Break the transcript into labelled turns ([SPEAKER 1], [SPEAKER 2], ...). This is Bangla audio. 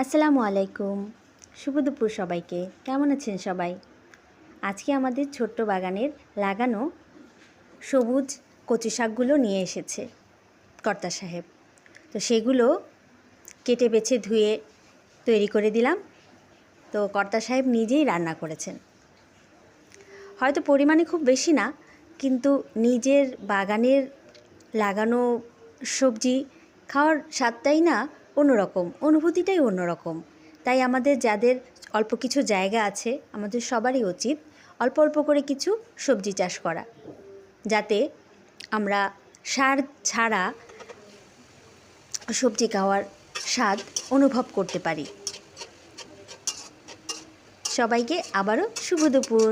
[SPEAKER 1] আসসালামু আলাইকুম। শুভ দুপুর সবাইকে। কেমন আছেন সবাই? আজকে আমাদের ছোট্ট বাগানের লাগানো সবুজ কচু শাকগুলো নিয়ে এসেছে কর্তা সাহেব। তো সেগুলো কেটে বেছে ধুয়ে তৈরি করে দিলাম। তো কর্তা সাহেব নিজেই রান্না করেছেন। হয়তো পরিমাণে খুব বেশি না, কিন্তু নিজের বাগানের লাগানো সবজি খাওয়ার স্বাদটাই না অন্যরকম, অনুভূতিটাই অন্যরকম। তাই আমাদের যাদের অল্প কিছু জায়গা আছে, আমাদের সবারই উচিত অল্প অল্প করে কিছু সবজি চাষ করা, যাতে আমরা সার ছাড়া সবজি খাওয়ার স্বাদ অনুভব করতে পারি। সবাইকে আবারও শুভ দুপুর।